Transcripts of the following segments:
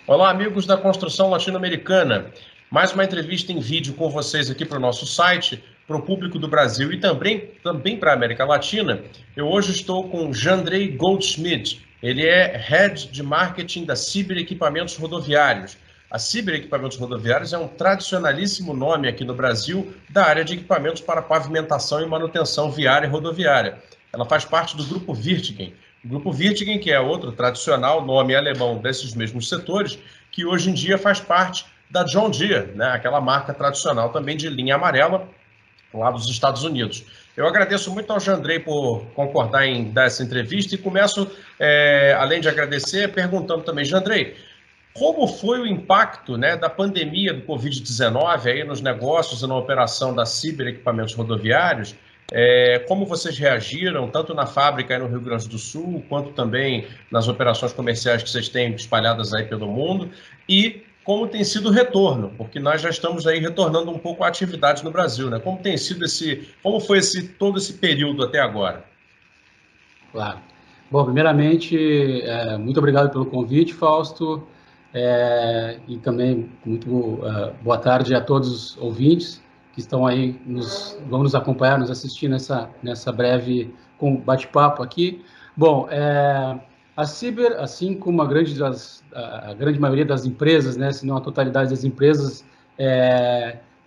Olá, amigos da construção latino-americana. Mais uma entrevista em vídeo com vocês aqui para o nosso site, para o público do Brasil e também para a América Latina. Eu hoje estou com Jandrei Goldschmidt. Ele é Head de Marketing da Ciber Equipamentos Rodoviários. A Ciber Equipamentos Rodoviários é um tradicionalíssimo nome aqui no Brasil da área de equipamentos para pavimentação e manutenção viária e rodoviária. Ela faz parte do grupo Wirtgen. O Grupo Wirtgen, que é outro tradicional nome alemão desses mesmos setores, que hoje em dia faz parte da John Deere, né? Aquela marca tradicional também de linha amarela, lá dos Estados Unidos. Eu agradeço muito ao Jandrei por concordar em dar essa entrevista e começo, além de agradecer, perguntando também, Jandrei, como foi o impacto, né, da pandemia do Covid-19 aí nos negócios e na operação da Ciber Equipamentos Rodoviários? Como vocês reagiram, tanto na fábrica aí no Rio Grande do Sul, quanto também nas operações comerciais que vocês têm espalhadas aí pelo mundo? E como tem sido o retorno? Porque nós já estamos aí retornando um pouco à atividade no Brasil, né? Como foi todo esse período até agora? Claro. Bom, primeiramente, muito obrigado pelo convite, Fausto, e também muito boa tarde a todos os ouvintes que estão aí, vão nos acompanhar, nos assistir nessa breve bate-papo aqui. Bom, a Ciber, assim como a grande maioria das empresas, né, se não a totalidade das empresas,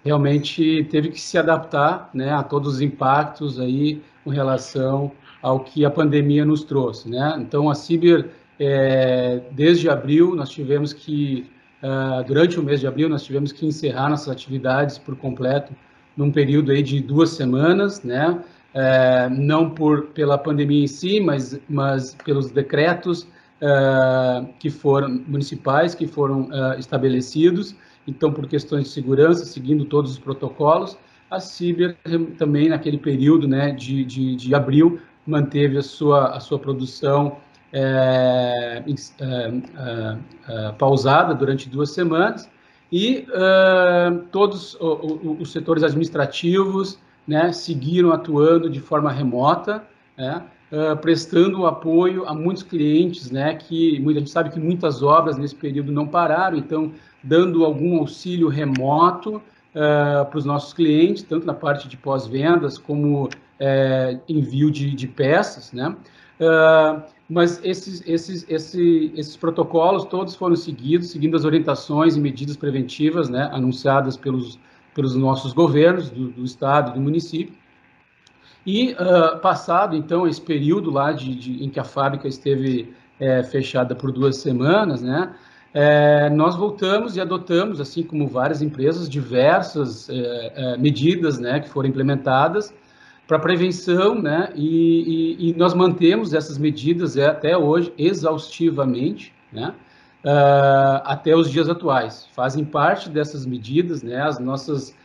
realmente teve que se adaptar, né, a todos os impactos aí com relação ao que a pandemia nos trouxe, né? Então, a Ciber, desde abril, durante o mês de abril, nós tivemos que encerrar nossas atividades por completo, num período aí de 2 semanas, né? Não pela pandemia em si, mas pelos decretos municipais que foram estabelecidos. Então, por questões de segurança, seguindo todos os protocolos, a Ciber também, naquele período, né, de abril, manteve a sua produção pausada durante 2 semanas, e todos os setores administrativos, né, seguiram atuando de forma remota, né, prestando apoio a muitos clientes, né, que a gente sabe que muitas obras nesse período não pararam, então dando algum auxílio remoto para os nossos clientes, tanto na parte de pós-vendas como envio de peças, né? Mas esses protocolos todos foram seguindo as orientações e medidas preventivas, né, anunciadas pelos nossos governos do estado e do município. E passado, então, esse período lá em que a fábrica esteve fechada por 2 semanas, né, nós voltamos e adotamos, assim como várias empresas, diversas medidas, né, que foram implementadas para prevenção, né, e nós mantemos essas medidas até hoje exaustivamente, né, até os dias atuais. Fazem parte dessas medidas, né, nós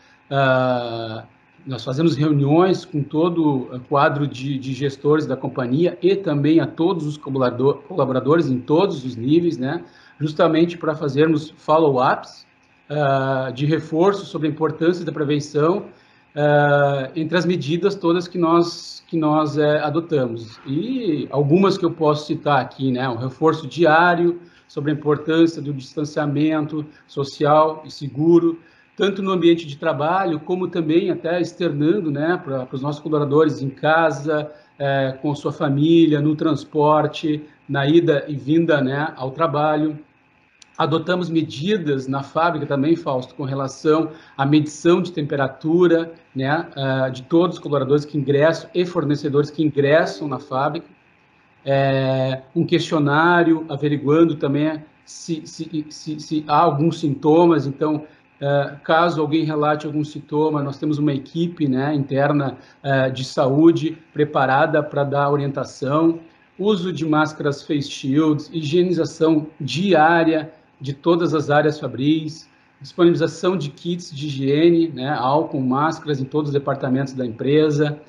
fazemos reuniões com todo o quadro de gestores da companhia e também a todos os colaboradores em todos os níveis, né, justamente para fazermos follow-ups de reforço sobre a importância da prevenção entre as medidas todas que nós adotamos. E algumas que eu posso citar aqui, né, um reforço diário sobre a importância do distanciamento social e seguro, tanto no ambiente de trabalho, como também até externando, né, para os nossos colaboradores em casa, com sua família, no transporte, na ida e vinda, né, ao trabalho. Adotamos medidas na fábrica também, Fausto, com relação à medição de temperatura, né, de todos os colaboradores que ingressam e fornecedores que ingressam na fábrica. Um questionário averiguando também se há alguns sintomas. Então, caso alguém relate algum sintoma, nós temos uma equipe, né, interna de saúde preparada para dar orientação. Uso de máscaras face shields, higienização diária de todas as áreas fabris, disponibilização de kits de higiene, né, álcool, máscaras em todos os departamentos da empresa,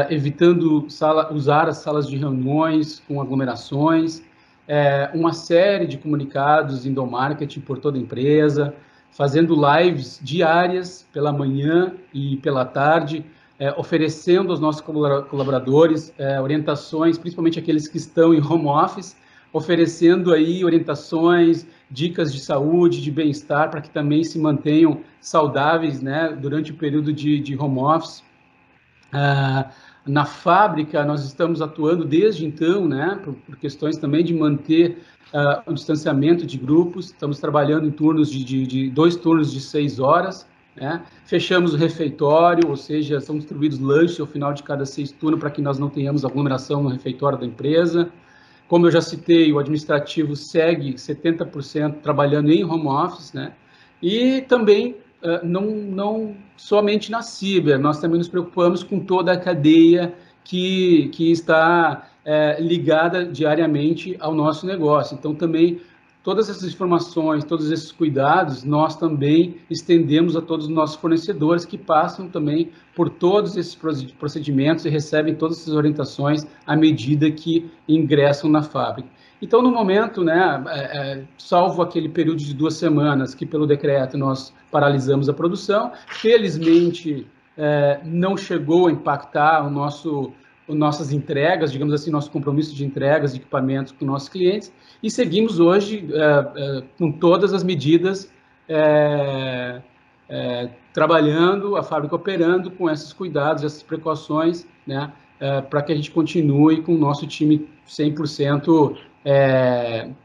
evitando usar as salas de reuniões com aglomerações, uma série de comunicados em marketing por toda a empresa, fazendo lives diárias pela manhã e pela tarde, oferecendo aos nossos colaboradores orientações, principalmente aqueles que estão em home office, oferecendo aí orientações dicas de saúde, de bem-estar, para que também se mantenham saudáveis, né, durante o período de home office. Na fábrica, nós estamos atuando desde então, né, por questões também de manter o distanciamento de grupos. Estamos trabalhando em turnos de 2 turnos de 6 horas, né? Fechamos o refeitório, ou seja, são distribuídos lanches ao final de cada 6 turnos para que nós não tenhamos aglomeração no refeitório da empresa. Como eu já citei, o administrativo segue 70% trabalhando em home office, né? E também, não somente na Ciber, nós também nos preocupamos com toda a cadeia que está ligada diariamente ao nosso negócio. Então, também, todas essas informações, todos esses cuidados, nós também estendemos a todos os nossos fornecedores, que passam também por todos esses procedimentos e recebem todas essas orientações à medida que ingressam na fábrica. Então, no momento, né, salvo aquele período de 2 semanas que, pelo decreto, nós paralisamos a produção, felizmente, não chegou a impactar nossas entregas, digamos assim, nosso compromisso de entregas de equipamentos com nossos clientes, e seguimos hoje com todas as medidas, trabalhando, a fábrica operando com esses cuidados, essas precauções, né, para que a gente continue com o nosso time 100%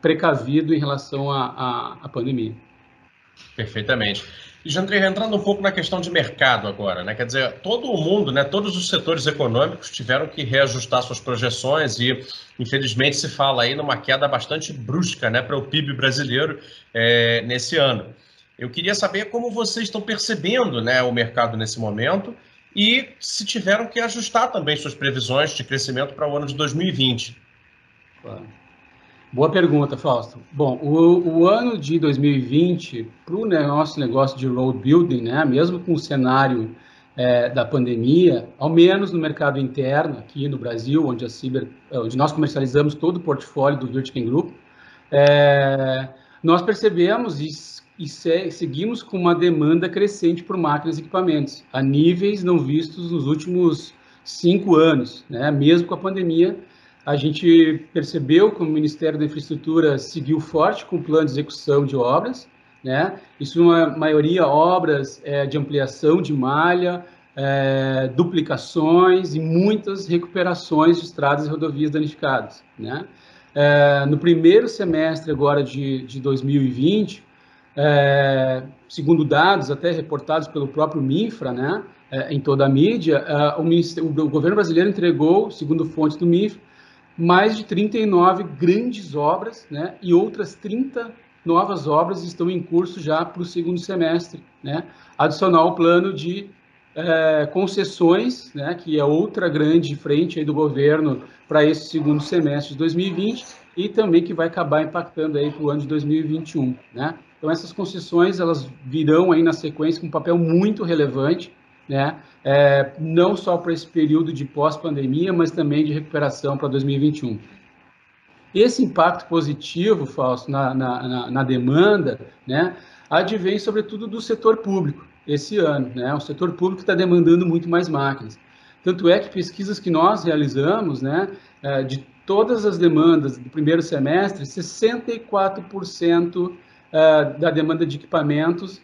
precavido em relação à pandemia. Perfeitamente. E, Jandrei, entrando um pouco na questão de mercado agora, né? Quer dizer, todo o mundo, né, todos os setores econômicos tiveram que reajustar suas projeções e, infelizmente, se fala aí numa queda bastante brusca, né, para o PIB brasileiro nesse ano. Eu queria saber como vocês estão percebendo, né, o mercado nesse momento e se tiveram que ajustar também suas previsões de crescimento para o ano de 2020. Claro. Boa pergunta, Fausto. Bom, o ano de 2020, para o nosso negócio de road building, né, mesmo com o cenário da pandemia, ao menos no mercado interno, aqui no Brasil, onde nós comercializamos todo o portfólio do Wirtgen Group, nós percebemos e seguimos com uma demanda crescente por máquinas e equipamentos, a níveis não vistos nos últimos 5 anos, né, mesmo com a pandemia. A gente percebeu que o Ministério da Infraestrutura seguiu forte com o plano de execução de obras, né? Isso, uma maioria, obras de ampliação de malha, duplicações e muitas recuperações de estradas e rodovias danificadas, né? No primeiro semestre agora de 2020, segundo dados até reportados pelo próprio MINFRA, né, em toda a mídia, o governo brasileiro entregou, segundo fontes do MINFRA, mais de 39 grandes obras, né, e outras 30 novas obras estão em curso já para o segundo semestre, né, adicional ao plano de concessões, né, que é outra grande frente aí do governo para esse segundo semestre de 2020 e também que vai acabar impactando aí para o ano de 2021, né. Então, essas concessões, elas virão aí na sequência com um papel muito relevante, né, não só para esse período de pós-pandemia, mas também de recuperação para 2021. Esse impacto positivo, Fausto, na demanda, né, advém sobretudo do setor público esse ano, né, o setor público está demandando muito mais máquinas. Tanto é que pesquisas que nós realizamos, né, de todas as demandas do primeiro semestre, 64% da demanda de equipamentos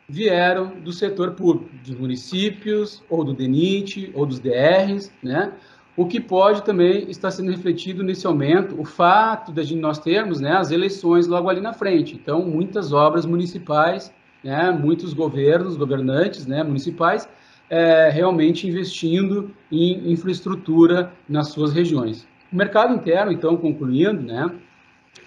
vieram do setor público, dos municípios, ou do DENIT, ou dos DRs, né? O que pode também estar sendo refletido nesse aumento, o fato de nós termos, né, as eleições logo ali na frente. Então, muitas obras municipais, né, muitos governantes, né, municipais, realmente investindo em infraestrutura nas suas regiões. O mercado interno, então, concluindo, né,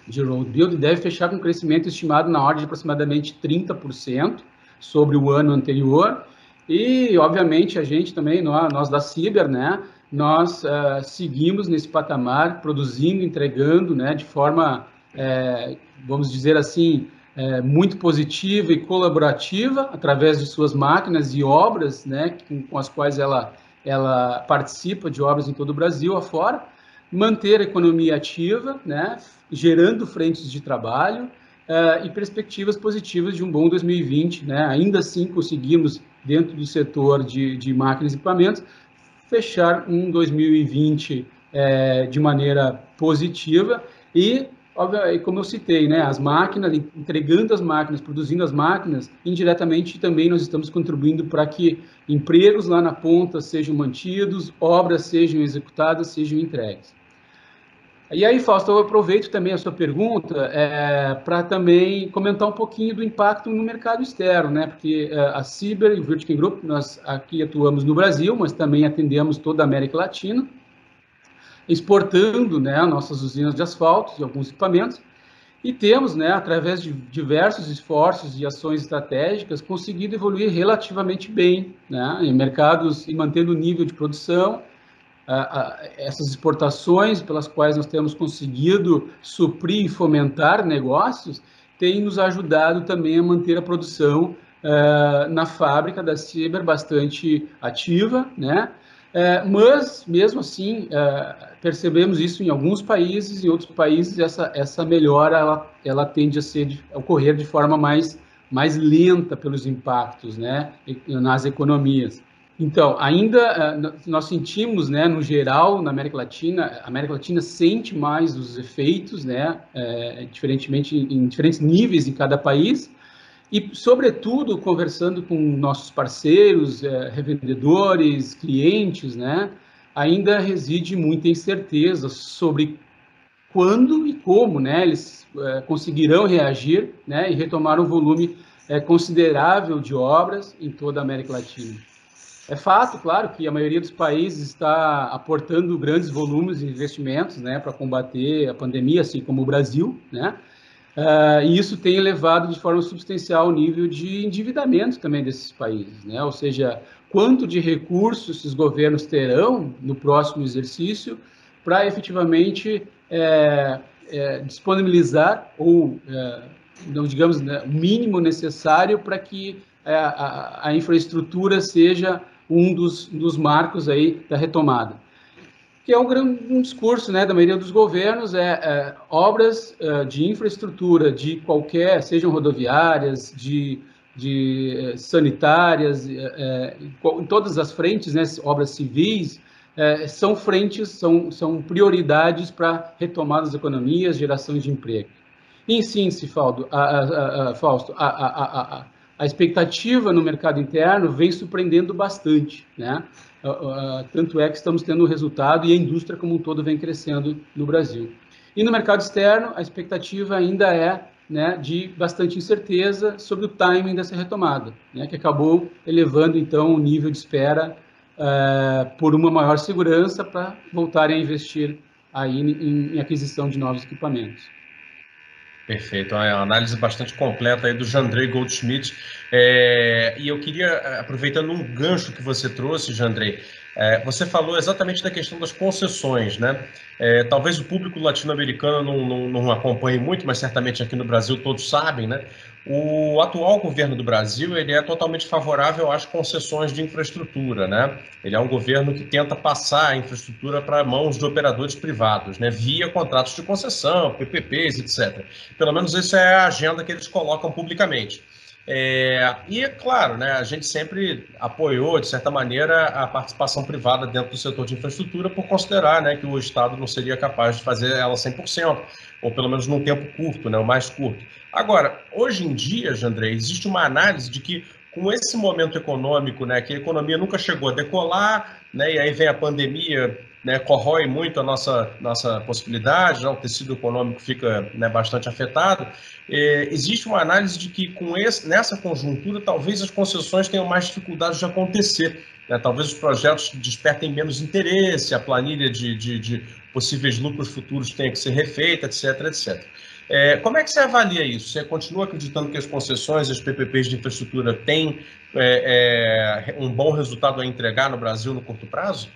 de road build deve fechar com um crescimento estimado na ordem de aproximadamente 30% sobre o ano anterior, e, obviamente, a gente também, nós da Ciber, né, nós seguimos nesse patamar, produzindo, entregando, né, de forma, vamos dizer assim, muito positiva e colaborativa, através de suas máquinas e obras, né, com as quais ela participa de obras em todo o Brasil afora, manter a economia ativa, né, gerando frentes de trabalho e perspectivas positivas de um bom 2020, né? Ainda assim, conseguimos, dentro do setor de máquinas e equipamentos, fechar um 2020 de maneira positiva e óbvio, como eu citei, né, as máquinas, entregando as máquinas, produzindo as máquinas, indiretamente também nós estamos contribuindo para que empregos lá na ponta sejam mantidos, obras sejam executadas, sejam entregues. E aí, Fausto, eu aproveito também a sua pergunta para também comentar um pouquinho do impacto no mercado externo, né? Porque a Ciber e o Wirtgen Group, nós aqui atuamos no Brasil, mas também atendemos toda a América Latina, exportando, né, nossas usinas de asfalto e alguns equipamentos, e temos, né, através de diversos esforços e ações estratégicas, conseguido evoluir relativamente bem, né, em mercados e mantendo o nível de produção. Essas exportações pelas quais nós temos conseguido suprir e fomentar negócios têm nos ajudado também a manter a produção na fábrica da Ciber bastante ativa, né? Mas, mesmo assim, percebemos isso em alguns países, em outros países essa melhora ela tende a ocorrer de forma mais lenta pelos impactos, né, nas economias. Então, ainda nós sentimos, né, no geral, na América Latina, a América Latina sente mais os efeitos, né, diferentemente em diferentes níveis em cada país, e, sobretudo, conversando com nossos parceiros, revendedores, clientes, né, ainda reside muita incerteza sobre quando e como, né, eles conseguirão reagir, né, e retomar um volume considerável de obras em toda a América Latina. É fato, claro, que a maioria dos países está aportando grandes volumes de investimentos, né, para combater a pandemia, assim como o Brasil, né? E isso tem elevado de forma substancial o nível de endividamento também desses países, né? Ou seja, quanto de recursos esses governos terão no próximo exercício para efetivamente disponibilizar ou, não digamos, né, o mínimo necessário para que a infraestrutura seja um dos marcos aí da retomada. Que é um discurso, né, da maioria dos governos, obras de infraestrutura de qualquer, sejam rodoviárias, de sanitárias, em todas as frentes, né, obras civis, são frentes, são prioridades para retomar das economias, geração de emprego. Em síntese, Fausto, a expectativa no mercado interno vem surpreendendo bastante, né? Tanto é que estamos tendo um resultado e a indústria como um todo vem crescendo no Brasil. E no mercado externo, a expectativa ainda é, né, de bastante incerteza sobre o timing dessa retomada, né, que acabou elevando, então, o nível de espera por uma maior segurança para voltarem a investir aí em aquisição de novos equipamentos. Perfeito, é uma análise bastante completa aí do Jandrei Goldschmidt. E eu queria, aproveitando um gancho que você trouxe, Jandrei, você falou exatamente da questão das concessões, né? Talvez o público latino-americano não acompanhe muito, mas certamente aqui no Brasil todos sabem, né? O atual governo do Brasil, ele é totalmente favorável às concessões de infraestrutura, né? Ele é um governo que tenta passar a infraestrutura para mãos de operadores privados, né? Via contratos de concessão, PPPs, etc. Pelo menos essa é a agenda que eles colocam publicamente. E, é claro, né, a gente sempre apoiou, de certa maneira, a participação privada dentro do setor de infraestrutura por considerar, né, que o Estado não seria capaz de fazer ela 100%, ou pelo menos num tempo curto, né, o mais curto. Agora, hoje em dia, Jandrei, existe uma análise de que com esse momento econômico, né, que a economia nunca chegou a decolar, né, e aí vem a pandemia, né, corrói muito a nossa possibilidade, já o tecido econômico fica, né, bastante afetado. Existe uma análise de que nessa conjuntura talvez as concessões tenham mais dificuldade de acontecer, né? Talvez os projetos despertem menos interesse, a planilha de possíveis lucros futuros tenha que ser refeita, etc, etc. Como é que você avalia isso? Você continua acreditando que as concessões, as PPPs de infraestrutura têm um bom resultado a entregar no Brasil no curto prazo?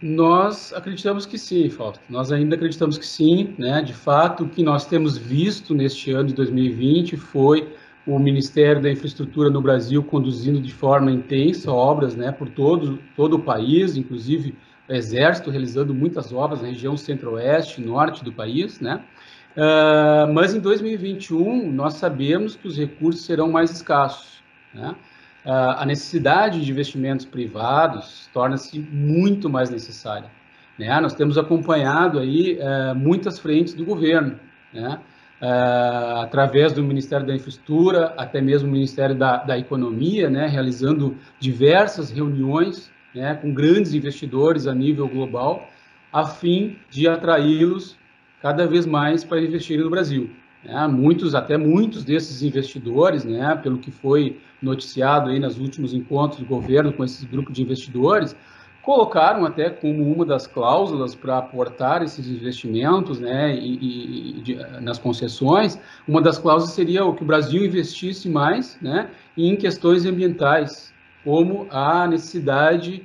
Nós acreditamos que sim, Fausto. Nós ainda acreditamos que sim, né? De fato, o que nós temos visto neste ano de 2020 foi o Ministério da Infraestrutura no Brasil conduzindo de forma intensa obras, né, por todo o país, inclusive o Exército realizando muitas obras na região centro-oeste, norte do país, né? Mas em 2021 nós sabemos que os recursos serão mais escassos, né? A necessidade de investimentos privados torna-se muito mais necessária, né? Nós temos acompanhado aí muitas frentes do governo, né? Através do Ministério da Infraestrutura, até mesmo o Ministério da Economia, né? Realizando diversas reuniões, né? Com grandes investidores a nível global, a fim de atraí-los cada vez mais para investirem no Brasil. Até muitos desses investidores, né, pelo que foi noticiado aí nos últimos encontros do governo com esse grupo de investidores, colocaram até como uma das cláusulas para aportar esses investimentos, né, nas concessões, uma das cláusulas seria o que o Brasil investisse mais, né, em questões ambientais, como a necessidade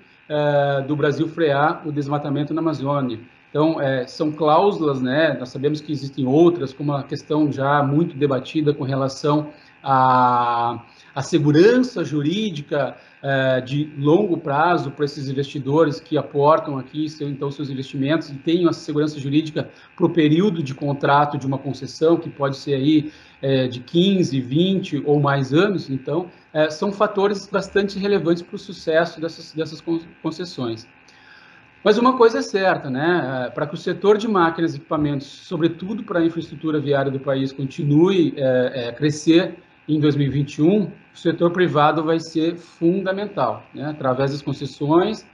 do Brasil frear o desmatamento na Amazônia. Então, são cláusulas, né? Nós sabemos que existem outras, como a questão já muito debatida com relação à segurança jurídica de longo prazo para esses investidores que aportam aqui então seus investimentos e tenham essa segurança jurídica para o período de contrato de uma concessão, que pode ser aí de 15, 20 ou mais anos. Então, são fatores bastante relevantes para o sucesso dessas concessões. Mas uma coisa é certa, né? Para que o setor de máquinas e equipamentos, sobretudo para a infraestrutura viária do país, continue a crescer em 2021, o setor privado vai ser fundamental, né? Através das concessões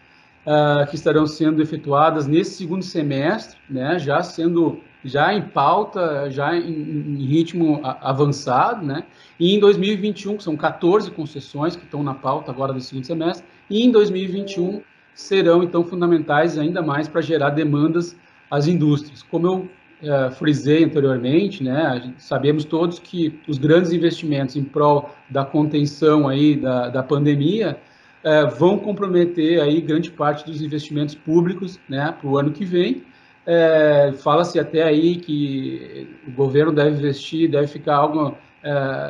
que estarão sendo efetuadas nesse segundo semestre, né? Já em pauta, já em ritmo avançado, né? E em 2021, que são 14 concessões que estão na pauta agora do segundo semestre, e em 2021 serão, então, fundamentais ainda mais para gerar demandas às indústrias. Como eu frisei anteriormente, né, sabemos todos que os grandes investimentos em prol da contenção aí da pandemia vão comprometer aí grande parte dos investimentos públicos, né, para o ano que vem. Fala-se até aí que o governo deve investir, deve ficar algo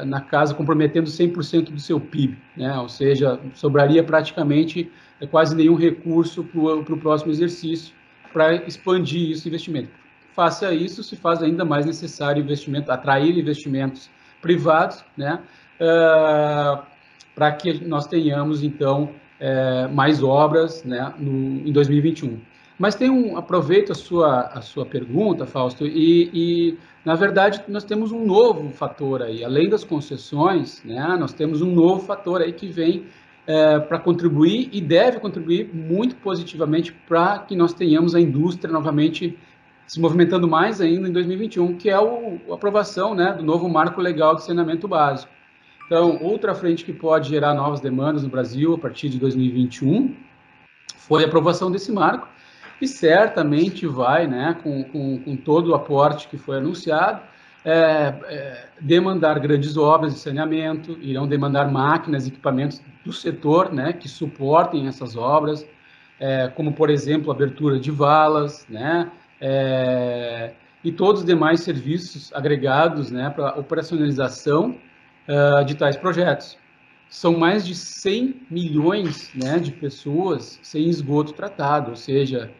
na casa comprometendo 100% do seu PIB, né, ou seja, sobraria praticamente quase nenhum recurso para o próximo exercício para expandir esse investimento. Face a isso, se faz ainda mais necessário atrair investimentos privados, né, para que nós tenhamos, então, mais obras, né, em 2021. Mas aproveito a sua pergunta, Fausto, na verdade, nós temos um novo fator aí, além das concessões, né, nós temos um novo fator aí que vem para contribuir e deve contribuir muito positivamente para que nós tenhamos a indústria novamente se movimentando mais ainda em 2021, que é a aprovação, né, do novo marco legal de saneamento básico. Então, outra frente que pode gerar novas demandas no Brasil a partir de 2021 foi a aprovação desse marco, e certamente vai, né, com todo o aporte que foi anunciado, demandar grandes obras de saneamento, irão demandar máquinas e equipamentos do setor, né, que suportem essas obras, como, por exemplo, abertura de valas, né, e todos os demais serviços agregados, né, para a operacionalização de tais projetos. São mais de 100 milhões, né, de pessoas sem esgoto tratado, ou seja,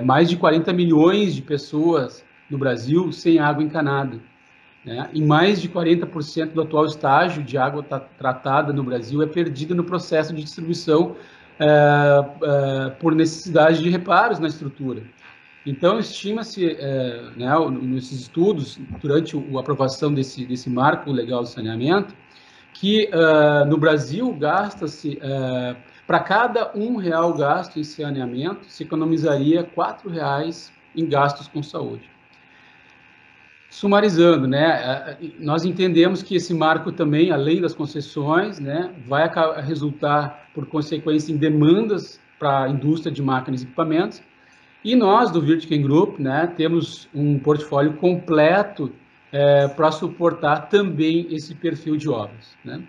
mais de 40 milhões de pessoas no Brasil sem água encanada, né? E mais de 40% do atual estágio de água tratada no Brasil é perdida no processo de distribuição por necessidade de reparos na estrutura. Então, estima-se, né, nesses estudos, durante a aprovação desse marco legal de saneamento, que no Brasil gasta-se, para cada R$1 gasto em saneamento, se economizaria R$4 em gastos com saúde. Sumarizando, né, nós entendemos que esse marco também, além das concessões, né, vai resultar, por consequência, em demandas para a indústria de máquinas e equipamentos, e nós, do Wirtgen Group, né, temos um portfólio completo para suportar também esse perfil de obras, né.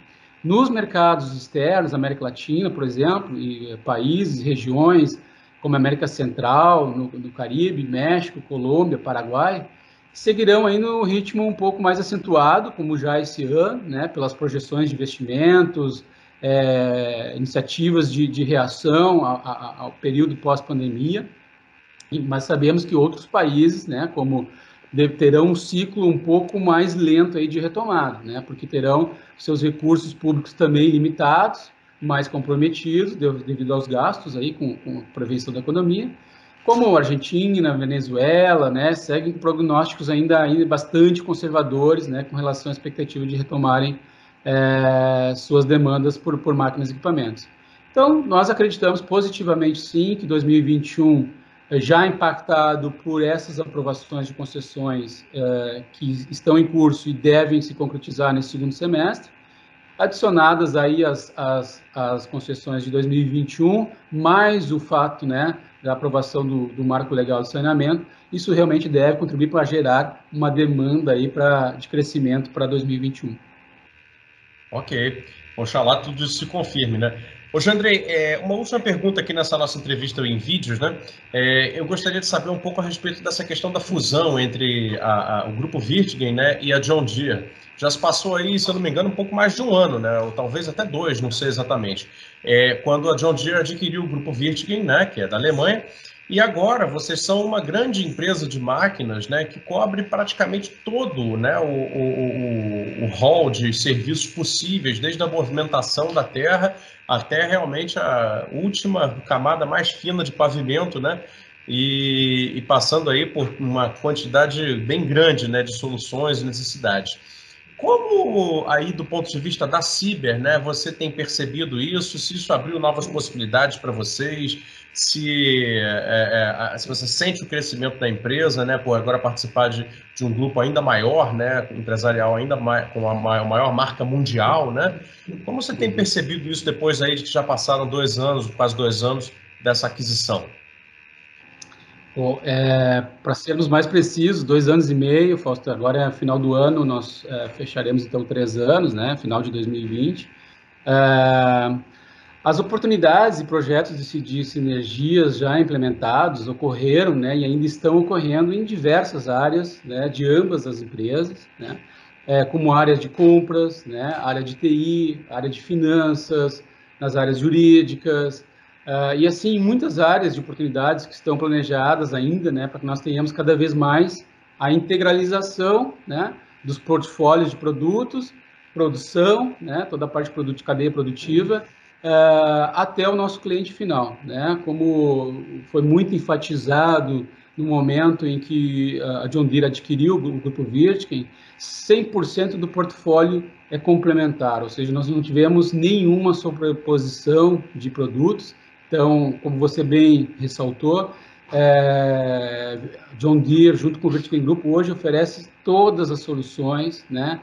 Nos mercados externos, América Latina, por exemplo, e países, regiões como a América Central, no Caribe, México, Colômbia, Paraguai, seguirão aí no ritmo um pouco mais acentuado, como já esse ano, né, pelas projeções de investimentos, iniciativas de reação ao período pós-pandemia, mas sabemos que outros países, né, como terão um ciclo um pouco mais lento aí de retomada, né, porque terão seus recursos públicos também limitados, mais comprometidos devido aos gastos aí com a prevenção da economia, como a Argentina, Venezuela, né, seguem prognósticos ainda bastante conservadores, né, com relação à expectativa de retomarem suas demandas por máquinas e equipamentos. Então, nós acreditamos positivamente, sim, que 2021, já impactado por essas aprovações de concessões que estão em curso e devem se concretizar nesse segundo semestre, adicionadas aí as concessões de 2021, mais o fato, né, da aprovação do marco legal de saneamento, isso realmente deve contribuir para gerar uma demanda aí de crescimento para 2021. Ok. Oxalá tudo isso se confirme, né? Ô, Jandrei, uma última pergunta aqui nessa nossa entrevista em vídeos, né? Eu gostaria de saber um pouco a respeito dessa questão da fusão entre o grupo Wirtgen, né, e a John Deere. Já se passou aí, se eu não me engano, um pouco mais de um ano, né? Ou talvez até 2, não sei exatamente. Quando a John Deere adquiriu o grupo Wirtgen, né, que é da Alemanha, e agora vocês são uma grande empresa de máquinas, né, que cobre praticamente todo, né, o hall de serviços possíveis, desde a movimentação da terra até realmente a última camada mais fina de pavimento, né, e passando aí por uma quantidade bem grande, né, de soluções e necessidades. Como aí do ponto de vista da Ciber, né, você tem percebido isso? Se isso abriu novas possibilidades para vocês? Se você sente o crescimento da empresa, né, por agora participar de um grupo ainda maior, né, empresarial ainda mais, com a maior marca mundial, né? Como você tem percebido isso depois aí de que já passaram 2 anos, quase 2 anos dessa aquisição? Bom, para sermos mais precisos, 2 anos e meio, Fausto, agora é final do ano, nós fecharemos então 3 anos, né, final de 2020. As oportunidades e projetos de sinergias já implementados ocorreram, né, e ainda estão ocorrendo em diversas áreas, né, de ambas as empresas, né, como áreas de compras, né, área de TI, área de finanças, nas áreas jurídicas, e assim muitas áreas de oportunidades que estão planejadas ainda, né, para que nós tenhamos cada vez mais a integralização, né, dos portfólios de produtos, produção, né, toda a parte de cadeia produtiva, até o nosso cliente final, né? Como foi muito enfatizado no momento em que a John Deere adquiriu o grupo Wirtgen, 100% do portfólio é complementar, ou seja, nós não tivemos nenhuma sobreposição de produtos. Então, como você bem ressaltou, John Deere, junto com o Wirtgen Group, hoje oferece todas as soluções, né,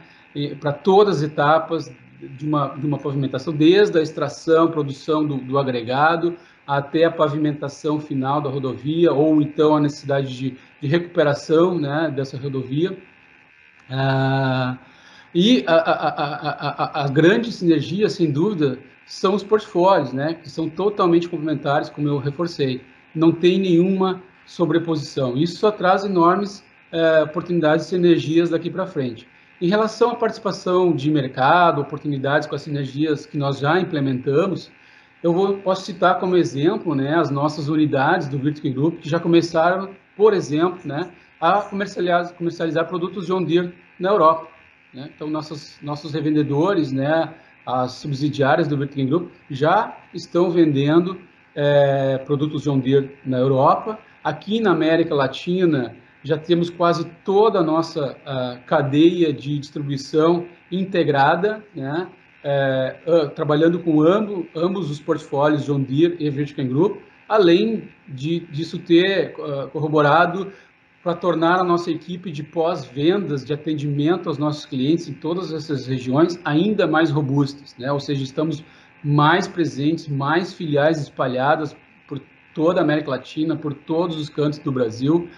para todas as etapas de uma pavimentação, desde a extração, produção do agregado, até a pavimentação final da rodovia, ou então a necessidade de recuperação, né, dessa rodovia. E a grande sinergia, sem dúvida, são os portfólios, né, que são totalmente complementares, como eu reforcei. Não tem nenhuma sobreposição. Isso só traz enormes oportunidades e sinergias daqui para frente. Em relação à participação de mercado, oportunidades com as sinergias que nós já implementamos, posso citar como exemplo, né, as nossas unidades do Wirtgen Group, que já começaram, por exemplo, né, a comercializar produtos John Deere na Europa, né? Então, nossos revendedores, né, as subsidiárias do Wirtgen Group, já estão vendendo produtos John Deere na Europa. Aqui na América Latina, já temos quase toda a nossa cadeia de distribuição integrada, né, trabalhando com ambos os portfólios John Deere e Wirtgen Group, além disso ter corroborado para tornar a nossa equipe de pós-vendas, de atendimento aos nossos clientes em todas essas regiões ainda mais robustas, né? Ou seja, estamos mais presentes, mais filiais espalhadas por toda a América Latina, por todos os cantos do Brasil,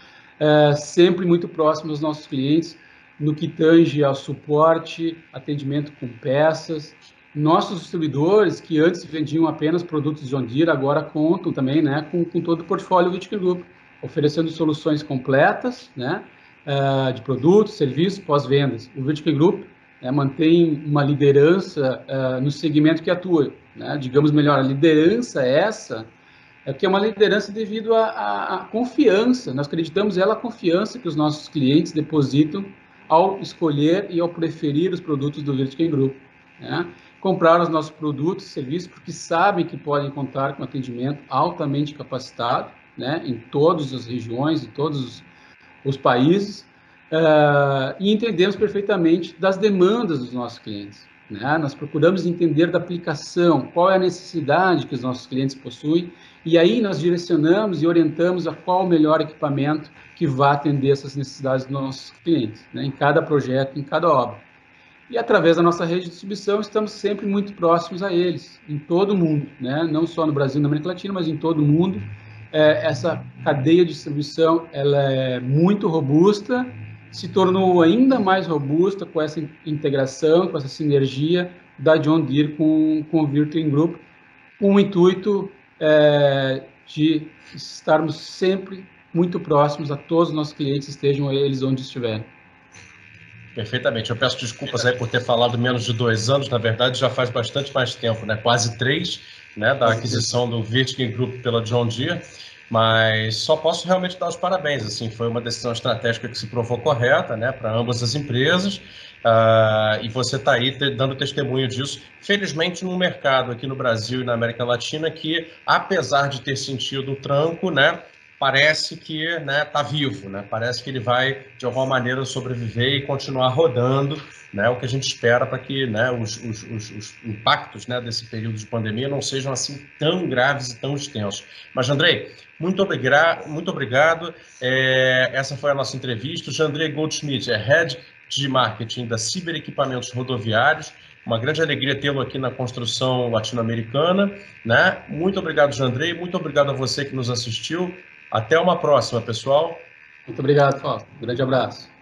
sempre muito próximos aos nossos clientes, no que tange ao suporte, atendimento com peças. Nossos distribuidores, que antes vendiam apenas produtos John Deere, agora contam também, né, com todo o portfólio Wirtgen Group, oferecendo soluções completas, né, de produtos, serviços, pós-vendas. O Wirtgen Group mantém uma liderança no segmento que atua, né, digamos melhor, a liderança essa que é uma liderança devido à confiança, nós acreditamos a confiança que os nossos clientes depositam ao escolher e ao preferir os produtos do Wirtgen Group, né? compraram os nossos produtos e serviços porque sabem que podem contar com atendimento altamente capacitado, né, em todas as regiões, em todos os países, e entendemos perfeitamente das demandas dos nossos clientes, né? Nós procuramos entender da aplicação, qual é a necessidade que os nossos clientes possuem, e aí nós direcionamos e orientamos a qual o melhor equipamento que vai atender essas necessidades dos nossos clientes, né, em cada projeto, em cada obra. E através da nossa rede de distribuição, estamos sempre muito próximos a eles, em todo o mundo, né? Não só no Brasil e na América Latina, mas em todo o mundo. Essa cadeia de distribuição ela é muito robusta, se tornou ainda mais robusta com essa integração, com essa sinergia da John Deere com o Virtuin Group, com o intuito de estarmos sempre muito próximos a todos os nossos clientes, estejam eles onde estiverem. Perfeitamente. Eu peço desculpas aí por ter falado menos de 2 anos, na verdade já faz bastante mais tempo, né? Quase 3, né? Da aquisição do Virtuin Group pela John Deere, mas só posso realmente dar os parabéns, assim, foi uma decisão estratégica que se provou correta, né? Para ambas as empresas, e você está aí dando testemunho disso, felizmente num mercado aqui no Brasil e na América Latina que, apesar de ter sentido o tranco, né? Parece que tá vivo, né? Parece que ele vai, de alguma maneira, sobreviver e continuar rodando, né? O que a gente espera para que, né, os impactos, né, desse período de pandemia não sejam assim tão graves e tão extensos. Mas, Jandrei, muito obrigado. Essa foi a nossa entrevista. O Jandrei Goldschmidt é Head de Marketing da Ciber Equipamentos Rodoviários. Uma grande alegria tê-lo aqui na construção latino-americana, né? Muito obrigado, Jandrei. Muito obrigado a você que nos assistiu. Até uma próxima, pessoal. Muito obrigado, Fausto. Um grande abraço.